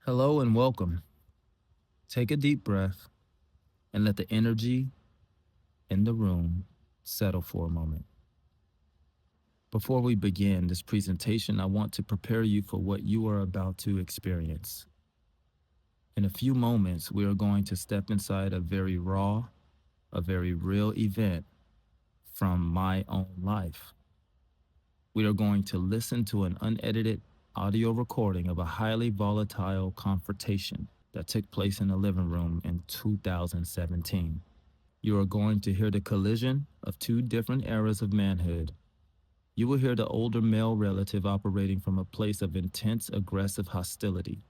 Hello and welcome. Take a deep breath and let the energy in the room settle for a moment. Before we begin this presentation, I want to prepare you for what you are about to experience. In a few moments, we are going to step inside a very raw, a very real event from my own life. We are going to listen to an unedited audio recording of a highly volatile confrontation that took place in a living room in 2017. You are going to hear the collision of two different eras of manhood. You will hear the older male relative operating from a place of intense aggressive hostility,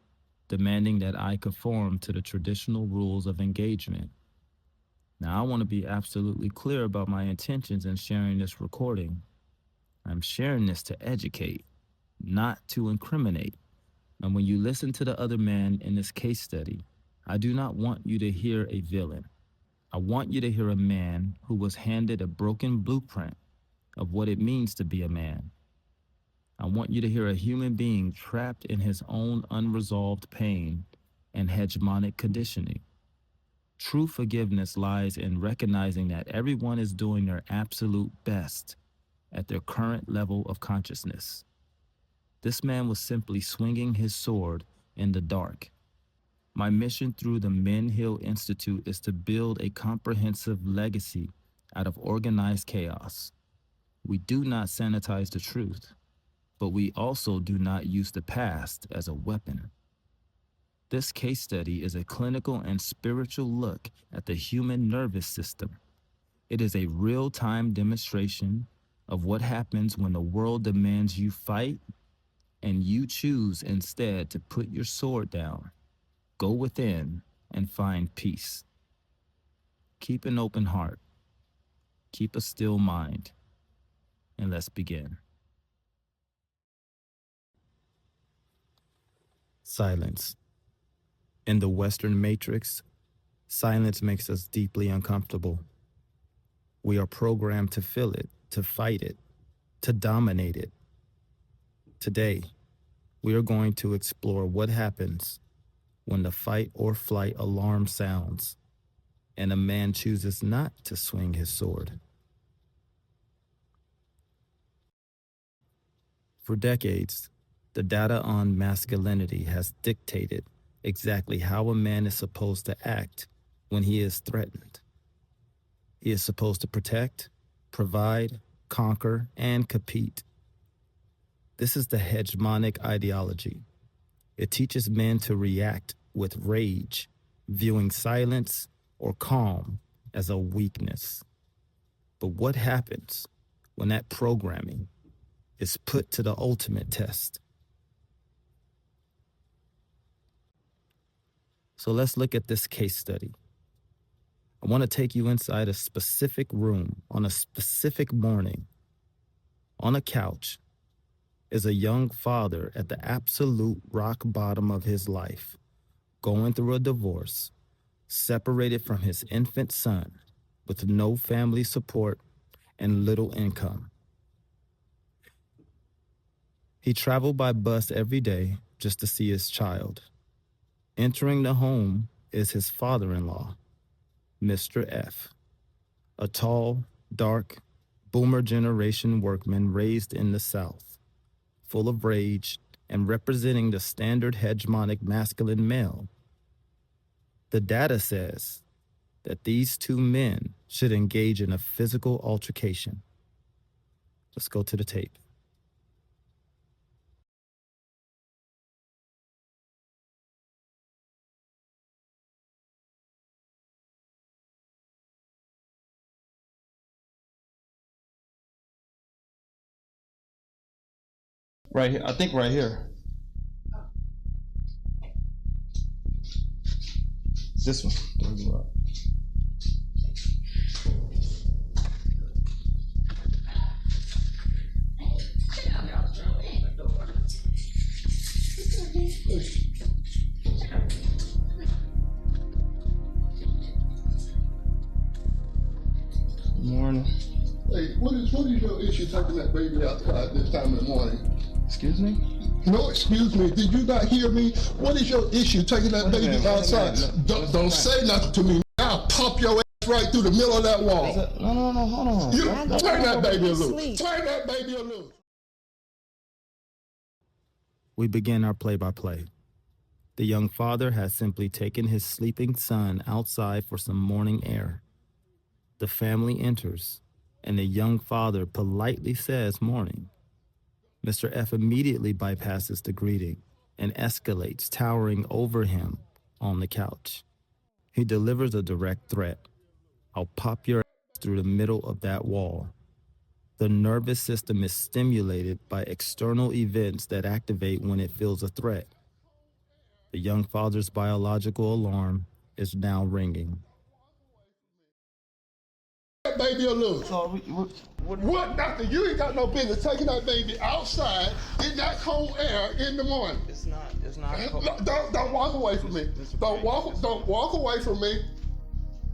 demanding that I conform to the traditional rules of engagement. Now, I want to be absolutely clear about my intentions in sharing this recording. I'm sharing this to educate, not to incriminate. And when you listen to the other man in this case study, I do not want you to hear a villain. I want you to hear a man who was handed a broken blueprint of what it means to be a man. I want you to hear a human being trapped in his own unresolved pain and hegemonic conditioning. True forgiveness lies in recognizing that everyone is doing their absolute best at their current level of consciousness. This man was simply swinging his sword in the dark. My mission through the Men Hill Institute is to build a comprehensive legacy out of organized chaos. We do not sanitize the truth, but we also do not use the past as a weapon. This case study is a clinical and spiritual look at the human nervous system. It is a real-time demonstration of what happens when the world demands you fight and you choose instead to put your sword down, go within, and find peace. Keep an open heart, keep a still mind, and let's begin. Silence. In the Western matrix, silence makes us deeply uncomfortable. We are programmed to feel it, to fight it, to dominate it. Today, we are going to explore what happens when the fight or flight alarm sounds and a man chooses not to swing his sword. For decades, the data on masculinity has dictated exactly how a man is supposed to act when he is threatened. He is supposed to protect, provide, conquer, and compete. This is the hegemonic ideology. It teaches men to react with rage, viewing silence or calm as a weakness. But what happens when that programming is put to the ultimate test? So let's look at this case study. I want to take you inside a specific room on a specific morning. On a couch is a young father at the absolute rock bottom of his life, going through a divorce, separated from his infant son, with no family support and little income. He traveled by bus every day just to see his child. Entering the home is his father-in-law, Mr. F., a tall, dark, boomer generation workman raised in the South, full of rage and representing the standard hegemonic masculine male. The data says that these two men should engage in a physical altercation. Let's go to the tape. Right here, I think right here. This one. Morning. Hey, what is your issue taking that baby outside this time in the morning? Excuse me? No, excuse me. Did you not hear me? What is your issue taking that baby outside? Don't say nothing to me. I'll pop your ass right through the middle of that wall. No, hold on. You turn that baby loose. Turn that baby loose. We begin our play-by-play. The young father has simply taken his sleeping son outside for some morning air. The family enters, and the young father politely says morning. Mr. F immediately bypasses the greeting and escalates, towering over him on the couch. He delivers a direct threat. I'll pop your ass through the middle of that wall. The nervous system is stimulated by external events that activate when it feels a threat. The young father's biological alarm is now ringing. That baby loose. So What, doctor? You ain't got no business taking that baby outside in that cold air in the morning. it's not cold. Don't walk away from me. Don't walk away from me.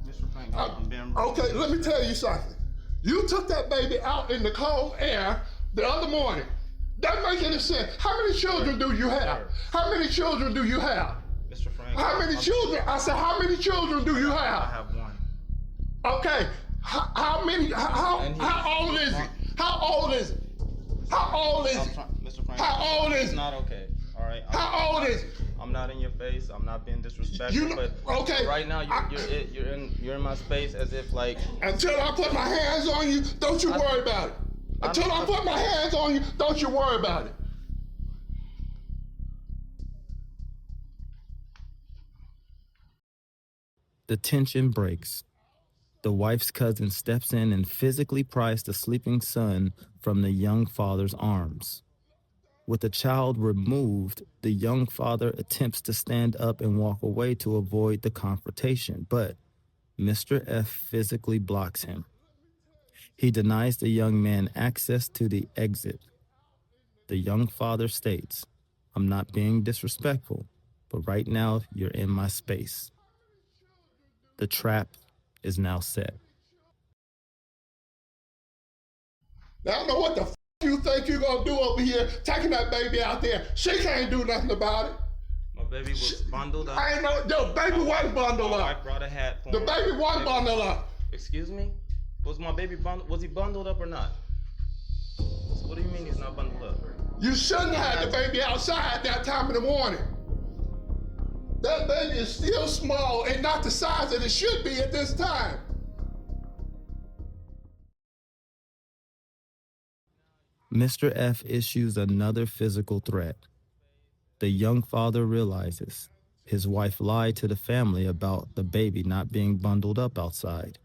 Mr. Frank, I'm being Okay, let me tell you something. You took that baby out in the cold air the other morning. That make any sense? How many children do you have? How many children do you have? Mr. Frank. How many children? I said, how many children do you I have? have one. Okay. How many? How old is he? How old is he? How old is he? Mr. Frank. How old is It's he? not okay. All right. How old is he? I'm not in your face. I'm not being disrespectful. You know- but okay. Right now, you're in my space as if like. Until I put my hands on you, don't you worry about it. Until I put my hands on you, don't you worry about it. The tension breaks. The wife's cousin steps in and physically pries the sleeping son from the young father's arms. With the child removed, the young father attempts to stand up and walk away to avoid the confrontation, but Mr. F physically blocks him. He denies the young man access to the exit. The young father states, "I'm not being disrespectful, but right now you're in my space." The trap is now set. Now, I don't know what the you think you're gonna do over here, taking that baby out there. She can't do nothing about it. My baby was bundled up. I ain't know, the baby wasn't bundled I up. brought a hat for The him. baby wasn't bundled up. Excuse me? Was my baby bundled? Was he bundled up or not? What do you mean he's not bundled up? You shouldn't have the baby outside that time in the morning. That baby is still small and not the size that it should be at this time. Mr. F issues another physical threat. The young father realizes his wife lied to the family about the baby not being bundled up outside.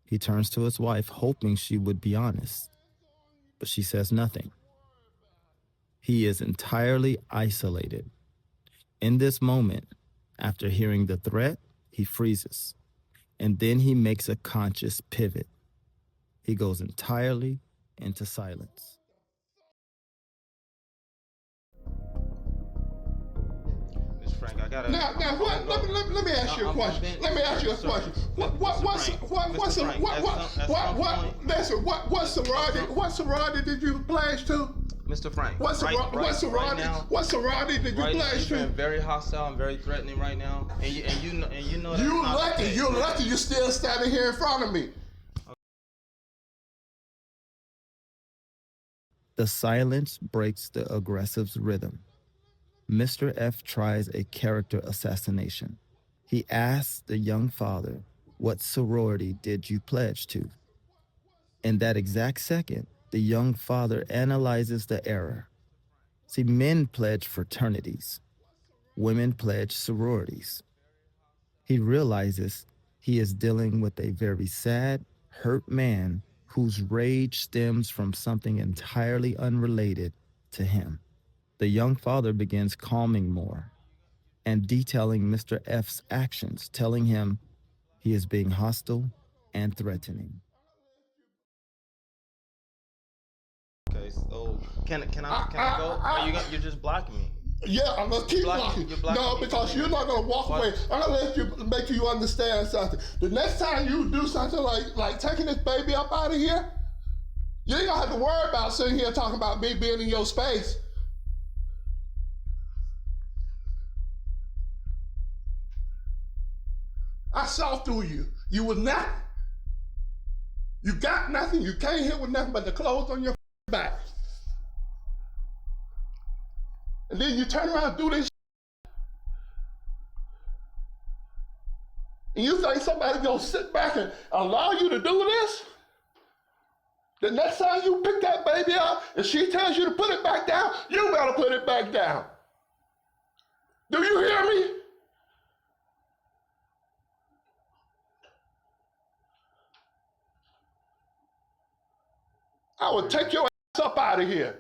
He turns to his wife, hoping she would be honest, but she says nothing. He is entirely isolated. In this moment, after hearing the threat, he freezes, and then he makes a conscious pivot. He goes entirely into silence. Miss Frank, I gotta. Now, what? Let me ask you a question. Let me ask you a question. What sorority did you pledge to? Mr. Frank, What sorority did you right now, pledge you're being to? very hostile and very threatening right now, and you know that's You not lucky. okay. You're lucky. You're still standing here in front of me. The silence breaks the aggressive's rhythm. Mr. F tries a character assassination. He asks the young father, "What sorority did you pledge to?" In that exact second, the young father analyzes the error. See, men pledge fraternities. Women pledge sororities. He realizes he is dealing with a very sad, hurt man whose rage stems from something entirely unrelated to him. The young father begins calming more and detailing Mr. F's actions, telling him he is being hostile and threatening. Okay, so can I go? You're just blocking me. Yeah, I'm gonna keep blocking. You're blocking No, me. because you're not gonna walk What? away. I'm gonna make you understand something. The next time you do something like taking this baby up out of here, you ain't gonna have to worry about sitting here talking about me being in your space. I saw through you. You was nothing. You got nothing. You came here with nothing but the clothes on your back. And then you turn around and do this. And you think somebody's gonna sit back and allow you to do this? The next time you pick that baby up and she tells you to put it back down, you better put it back down. Do you hear me? I would take your ass up out of here.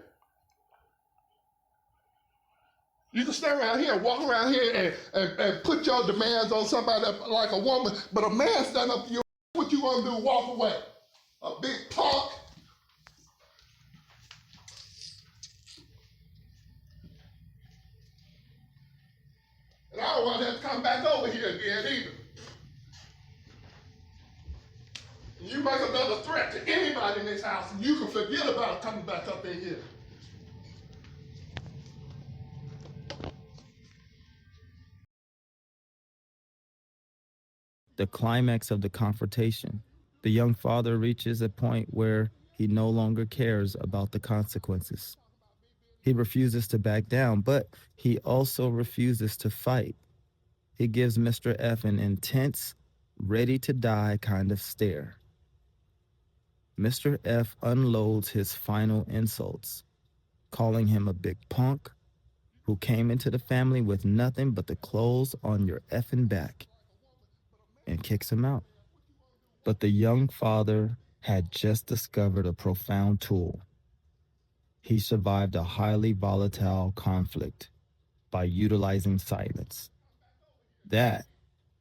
You can stand around here and walk around here and put your demands on somebody like a woman, but a man stand up to you, what you gonna do? Walk away. A big punk. And I don't want to have to come back over here again either. And you make another threat to anybody in this house, and you can forget about coming back up in here. The climax of the confrontation, the young father reaches a point where he no longer cares about the consequences. He refuses to back down, but he also refuses to fight. He gives Mr. F an intense, ready-to-die kind of stare. Mr. F unloads his final insults, calling him a big punk who came into the family with nothing but the clothes on your effing back, and kicks him out. But the young father had just discovered a profound tool. He survived a highly volatile conflict by utilizing silence. That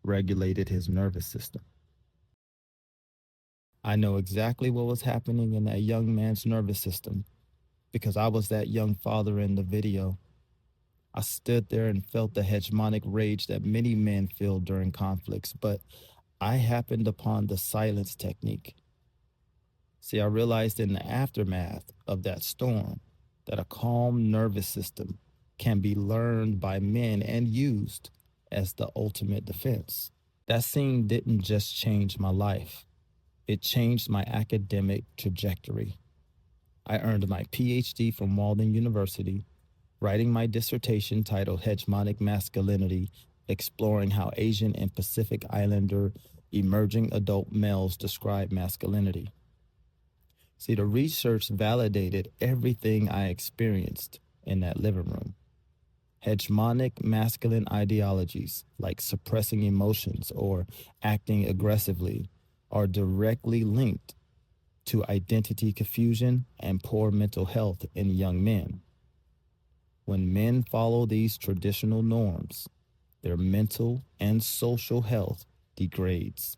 regulated his nervous system. I know exactly what was happening in that young man's nervous system because I was that young father in the video. I stood there and felt the hegemonic rage that many men feel during conflicts, but I happened upon the silence technique. See, I realized in the aftermath of that storm that a calm nervous system can be learned by men and used as the ultimate defense. That scene didn't just change my life. It changed my academic trajectory. I earned my Ph.D. from Walden University, writing my dissertation titled Hegemonic Masculinity, exploring how Asian and Pacific Islander emerging adult males describe masculinity. See, the research validated everything I experienced in that living room. Hegemonic masculine ideologies, like suppressing emotions or acting aggressively, are directly linked to identity confusion and poor mental health in young men. When men follow these traditional norms, their mental and social health degrades.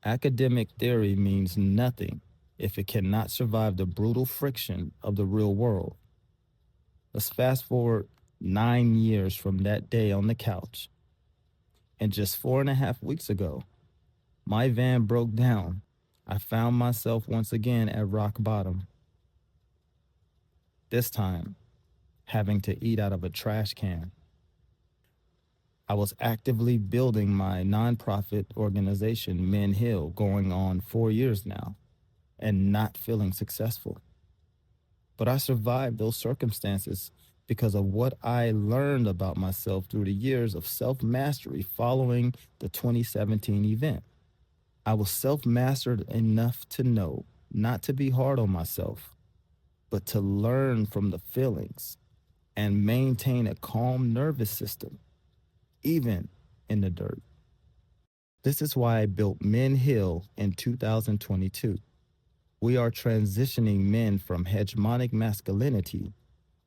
Academic theory means nothing if it cannot survive the brutal friction of the real world. Let's fast forward 9 years from that day on the couch. And just 4.5 weeks ago, my van broke down. I found myself once again at rock bottom. This time, having to eat out of a trash can. I was actively building my nonprofit organization, Men Hill, going on 4 years now, and not feeling successful. But I survived those circumstances because of what I learned about myself through the years of self-mastery following the 2017 event. I was self-mastered enough to know not to be hard on myself, but to learn from the feelings and maintain a calm nervous system, even in the dirt. This is why I built Men Hill in 2022. We are transitioning men from hegemonic masculinity,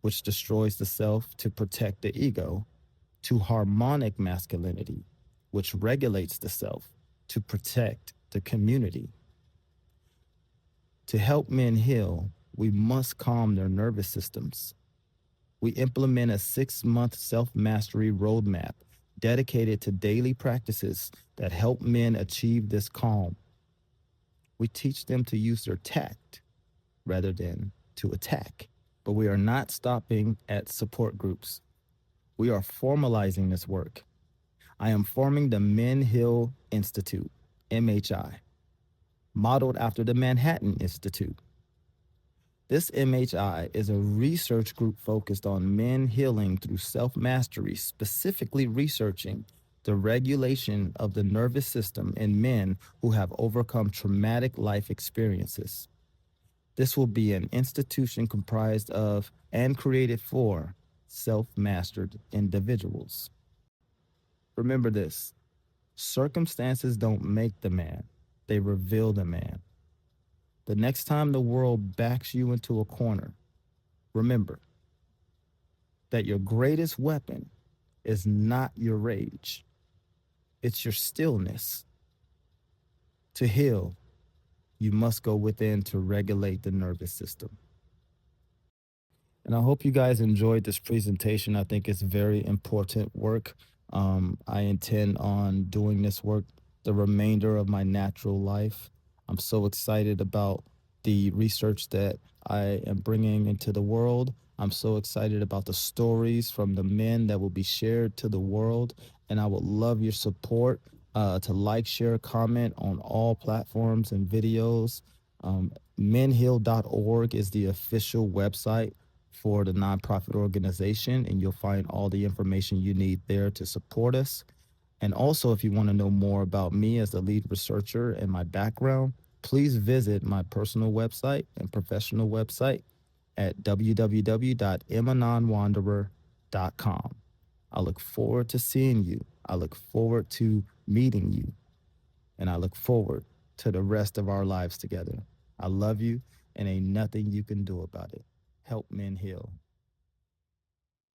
which destroys the self to protect the ego, to harmonic masculinity, which regulates the self to protect the community. To help men heal, we must calm their nervous systems. We implement a 6-month self-mastery roadmap dedicated to daily practices that help men achieve this calm. We teach them to use their tact rather than to attack. But we are not stopping at support groups. We are formalizing this work. I am forming the Men Hill Institute, MHI, modeled after the Manhattan Institute. This MHI is a research group focused on men healing through self-mastery, specifically researching the regulation of the nervous system in men who have overcome traumatic life experiences. This will be an institution comprised of and created for self-mastered individuals. Remember this: circumstances don't make the man, they reveal the man. The next time the world backs you into a corner, remember that your greatest weapon is not your rage, it's your stillness. To heal, you must go within to regulate the nervous system. And I hope you guys enjoyed this presentation. I think it's very important work. I intend on doing this work the remainder of my natural life. I'm so excited about the research that I am bringing into the world. I'm so excited about the stories from the men that will be shared to the world. And I would love your support to like, share, comment on all platforms and videos. Menheal.org is the official website for the nonprofit organization, and you'll find all the information you need there to support us. And also, if you want to know more about me as the lead researcher and my background, please visit my personal website and professional website at www.emanonwanderer.com. I look forward to seeing you. I look forward to meeting you. And I look forward to the rest of our lives together. I love you, and ain't nothing you can do about it. Help men heal.